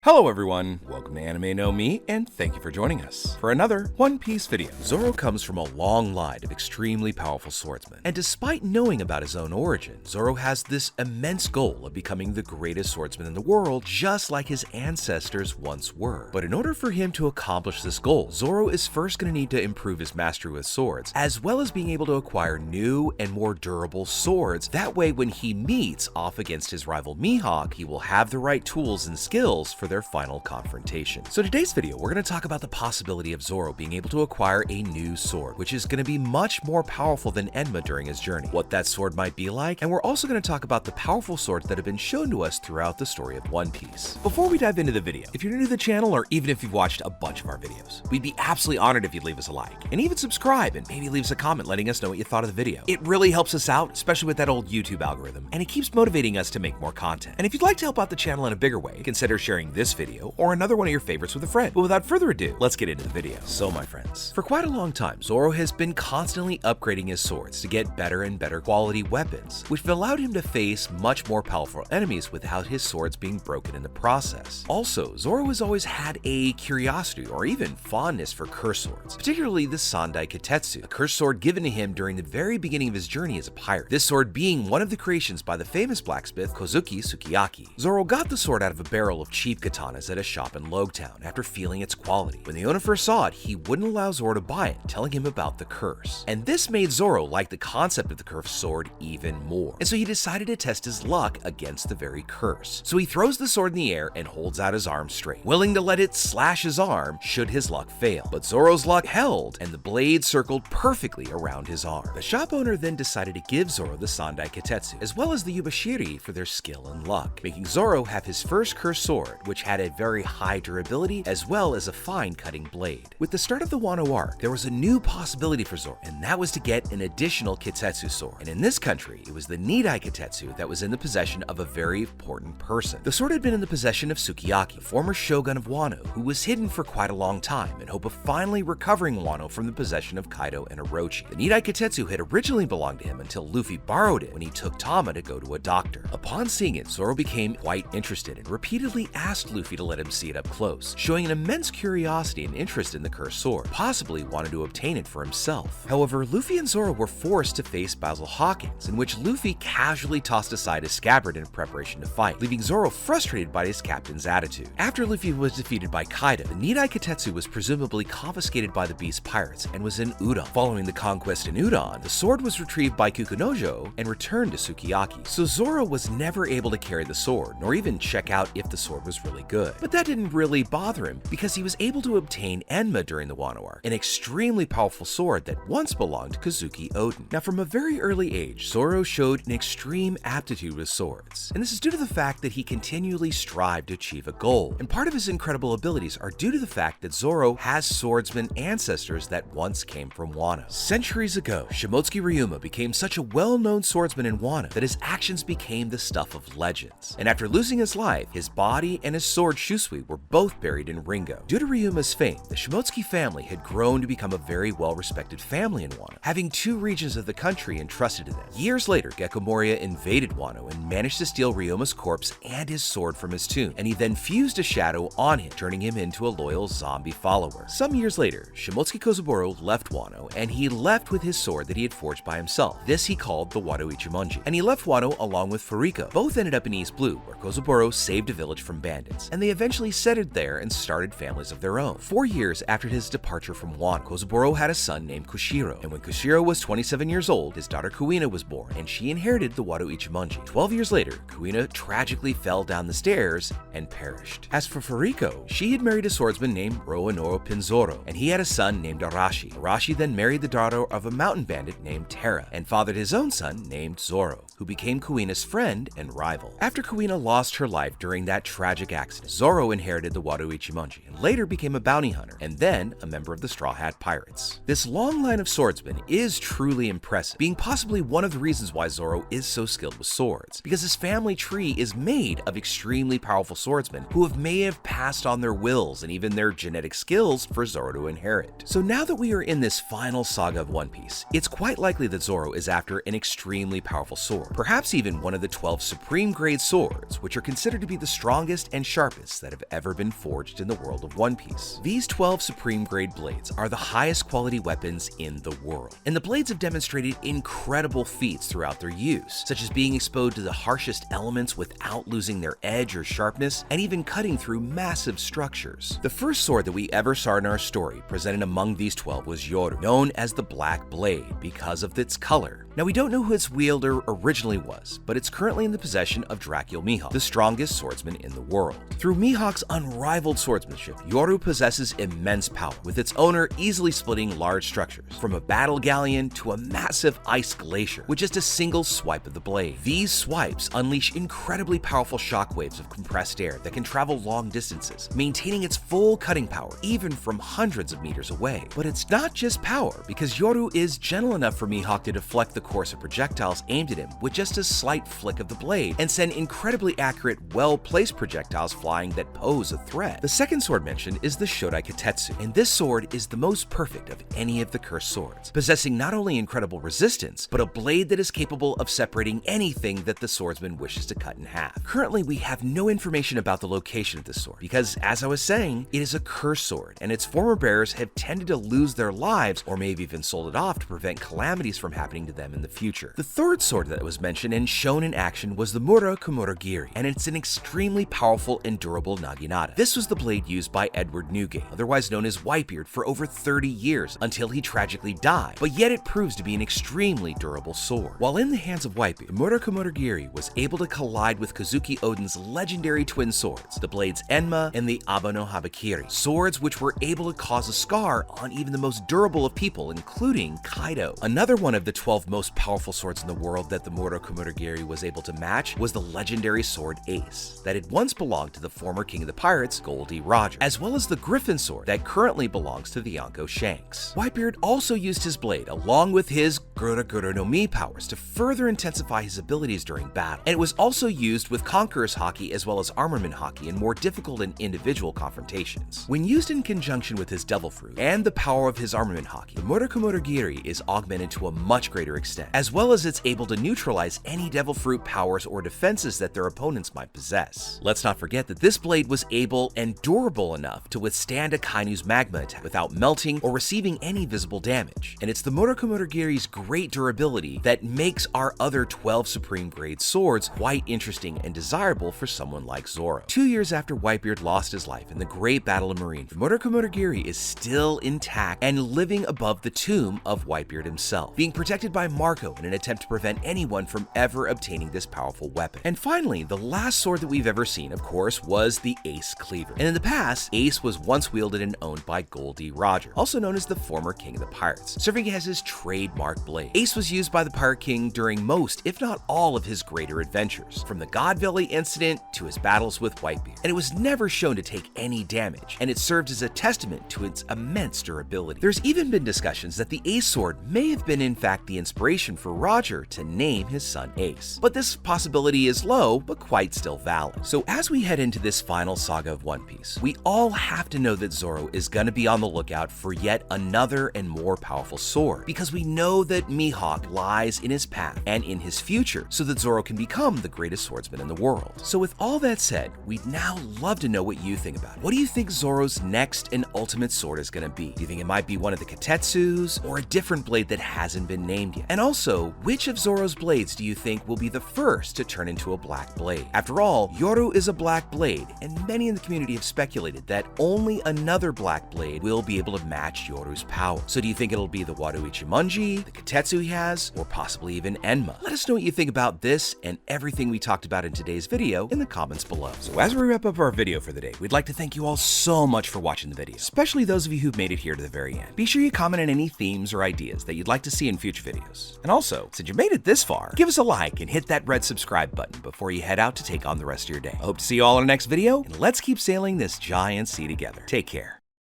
Hello everyone, welcome to Anime No Me, and thank you for joining us for another One Piece video. Zoro comes from a long line of extremely powerful swordsmen, and despite knowing about his own origin, Zoro has this immense goal of becoming the greatest swordsman in the world, just like his ancestors once were. But in order for him to accomplish this goal, Zoro is first going to need to improve his mastery with swords, as well as being able to acquire new and more durable swords. That way, when he meets off against his rival Mihawk, he will have the right tools and skills for their final confrontation. So today's video, we're going to talk about the possibility of Zoro being able to acquire a new sword, which is going to be much more powerful than Enma during his journey, what that sword might be like, and we're also going to talk about the powerful swords that have been shown to us throughout the story of One Piece. Before we dive into the video, if you're new to the channel or even if you've watched a bunch of our videos, we'd be absolutely honored if you'd leave us a like, and even subscribe and maybe leave us a comment letting us know what you thought of the video. It really helps us out, especially with that old YouTube algorithm, and it keeps motivating us to make more content. And if you'd like to help out the channel in a bigger way, consider sharing this video or another one of your favorites with a friend. But without further ado, let's get into the video. So my friends, for quite a long time, Zoro has been constantly upgrading his swords to get better and better quality weapons, which have allowed him to face much more powerful enemies without his swords being broken in the process. Also, Zoro has always had a curiosity or even fondness for curse swords, particularly the Sandai Kitetsu, a curse sword given to him during the very beginning of his journey as a pirate. This sword being one of the creations by the famous blacksmith Kozuki Sukiyaki. Zoro got the sword out of a barrel of cheap katanas at a shop in Logtown after feeling its quality. When the owner first saw it, he wouldn't allow Zoro to buy it, telling him about the curse. And this made Zoro like the concept of the cursed sword even more. And so he decided to test his luck against the very curse. So he throws the sword in the air and holds out his arm straight, willing to let it slash his arm should his luck fail. But Zoro's luck held, and the blade circled perfectly around his arm. The shop owner then decided to give Zoro the Sandai Kitetsu, as well as the Yubashiri for their skill and luck, making Zoro have his first cursed sword, which had a very high durability as well as a fine cutting blade. With the start of the Wano arc, there was a new possibility for Zoro, and that was to get an additional Kitetsu sword. And in this country, it was the Nidai Kitetsu that was in the possession of a very important person. The sword had been in the possession of Sukiyaki, the former shogun of Wano, who was hidden for quite a long time in hope of finally recovering Wano from the possession of Kaido and Orochi. The Nidai Kitetsu had originally belonged to him until Luffy borrowed it when he took Tama to go to a doctor. Upon seeing it, Zoro became quite interested and repeatedly asked Luffy to let him see it up close, showing an immense curiosity and interest in the cursed sword, possibly wanted to obtain it for himself. However, Luffy and Zoro were forced to face Basil Hawkins, in which Luffy casually tossed aside his scabbard in preparation to fight, leaving Zoro frustrated by his captain's attitude. After Luffy was defeated by Kaido, the Nidai Kitetsu was presumably confiscated by the Beast Pirates and was in Udon. Following the conquest in Udon, the sword was retrieved by Kukunojo and returned to Sukiyaki. So Zoro was never able to carry the sword, nor even check out if the sword was really good. But that didn't really bother him, because he was able to obtain Enma during the Wano arc, an extremely powerful sword that once belonged to Kazuki Oden. Now, from a very early age, Zoro showed an extreme aptitude with swords, and this is due to the fact that he continually strived to achieve a goal. And part of his incredible abilities are due to the fact that Zoro has swordsman ancestors that once came from Wano. Centuries ago, Shimotsuki Ryuma became such a well-known swordsman in Wano that his actions became the stuff of legends. And after losing his life, his body and his sword Shusui were both buried in Ringo. Due to Ryuma's fame, the Shimotsuki family had grown to become a very well-respected family in Wano, having two regions of the country entrusted to them. Years later, Gecko Moria invaded Wano and managed to steal Ryuma's corpse and his sword from his tomb, and he then fused a shadow on him, turning him into a loyal zombie follower. Some years later, Shimotsuki Kozuburo left Wano, and he left with his sword that he had forged by himself. This he called the Wado Ichimonji, and he left Wano along with Furiko. Both ended up in East Blue, where Kozuburo saved a village from bandits, and they eventually settled there and started families of their own. 4 years after his departure from Wano, Kozuburo had a son named Kushiro, and when Kushiro was 27 years old, his daughter Kuina was born, and she inherited the Wado Ichimonji. 12 years later, Kuina tragically fell down the stairs and perished. As for Furiko, she had married a swordsman named Roanoro Pinzoro, and he had a son named Arashi. Arashi then married the daughter of a mountain bandit named Terra, and fathered his own son named Zoro, who became Kuina's friend and rival. After Kuina lost her life during that tragic accident, Zoro inherited the Wado Ichimonji and later became a bounty hunter, and then a member of the Straw Hat Pirates. This long line of swordsmen is truly impressive, being possibly one of the reasons why Zoro is so skilled with swords, because his family tree is made of extremely powerful swordsmen who may have passed on their wills and even their genetic skills for Zoro to inherit. So now that we are in this final saga of One Piece, it's quite likely that Zoro is after an extremely powerful sword, perhaps even one of the 12 supreme grade swords, which are considered to be the strongest and sharpest that have ever been forged in the world of One Piece. These 12 supreme grade blades are the highest quality weapons in the world, and the blades have demonstrated incredible feats throughout their use, such as being exposed to the harshest elements without losing their edge or sharpness, and even cutting through massive structures. The first sword that we ever saw in our story presented among these 12 was Yoru, known as the Black Blade because of its color. Now, we don't know who its wielder originally was, but it's currently in the possession of Mihawk, the strongest swordsman in the world. Through Mihawk's unrivaled swordsmanship, Yoru possesses immense power, with its owner easily splitting large structures, from a battle galleon to a massive ice glacier, with just a single swipe of the blade. These swipes unleash incredibly powerful shockwaves of compressed air that can travel long distances, maintaining its full cutting power even from hundreds of meters away. But it's not just power, because Yoru is gentle enough for Mihawk to deflect the course of projectiles aimed at him with just a slight flick of the blade, and send incredibly accurate, well-placed projectiles flying that pose a threat. The second sword mentioned is the Shodai Katetsu, and this sword is the most perfect of any of the cursed swords, possessing not only incredible resistance, but a blade that is capable of separating anything that the swordsman wishes to cut in half. Currently, we have no information about the location of this sword, because, as I was saying, it is a cursed sword, and its former bearers have tended to lose their lives, or maybe even sold it off to prevent calamities from happening to them in the future. The third sword that was mentioned and shown in action was the Murakumuragiri, and it's an extremely powerful and durable naginata. This was the blade used by Edward Newgate, otherwise known as Whitebeard, for over 30 years until he tragically died, but yet it proves to be an extremely durable sword. While in the hands of Whitebeard, the Murakumuragiri was able to collide with Kazuki Oden's legendary twin swords, the blades Enma and the Abano Habakiri, swords which were able to cause a scar on even the most durable of people, including Kaido. Another one of the 12 most powerful swords in the world that the Murakumuragiri was able to match was the legendary sword Ace, that had once belonged to the former king of the pirates, Goldie Roger, as well as the Griffin sword that currently belongs to the Yonko Shanks. Whitebeard also used his blade along with his Gura no Mi powers to further intensify his abilities during battle, and it was also used with Conqueror's Haki as well as Armament Haki in more difficult and individual confrontations. When used in conjunction with his Devil Fruit and the power of his Armament Haki, the Murakumuragiri is augmented to a much greater extent, as well as it's able to neutralize any Devil Fruit powers or defenses that their opponents might possess. Let's not forget that this blade was able and durable enough to withstand a Kainu's magma attack without melting or receiving any visible damage, and it's the Murakumuragiri's great durability that makes our other 12 supreme grade swords quite interesting and desirable for someone like Zoro. 2 years after Whitebeard lost his life in the Great Battle of Marine, the Murakumuragiri is still intact and living above the tomb of Whitebeard himself, being protected by Marco in an attempt to prevent anyone from ever obtaining this powerful weapon. And finally, the last sword that we've ever seen, of course, was the Ace Cleaver. And in the past, Ace was once wielded and owned by Goldie Roger, also known as the former king of the pirates, serving as his trademark blade. Ace was used by the Pirate King during most, if not all, of his greater adventures, from the God Valley incident to his battles with Whitebeard, and it was never shown to take any damage, and it served as a testament to its immense durability. There's even been discussions that the Ace sword may have been in fact the inspiration for Roger to name his son Ace, but this possibility is low, but quite still valid. So as we head into this final saga of One Piece, we all have to know that Zoro is gonna be on the lookout for yet another and more powerful sword, because we know that Mihawk lies in his path and in his future, so that Zoro can become the greatest swordsman in the world. So with all that said, we'd now love to know what you think about it. What do you think Zoro's next and ultimate sword is gonna be? Do you think it might be one of the Katetsus, or a different blade that hasn't been named yet? And also, which of Zoro's blades do you think will be the first to turn into a black blade? After all, Yoru is a black blade, and many in the community have speculated that only another black blade will be able to match Yoru's power. So do you think it'll be the Wado Ichimonji, the Katetsu he has, or possibly even Enma? Let us know what you think about this and everything we talked about in today's video in the comments below. So as we wrap up our video for the day, we'd like to thank you all so much for watching the video, especially those of you who've made it here to the very end. Be sure you comment on any themes or ideas that you'd like to see in future videos. And also, since you made it this far, give us a like and hit that red subscribe button before you head out to take on the rest of your day. I hope to see you all in our next video, and let's keep sailing this giant sea together. Take care.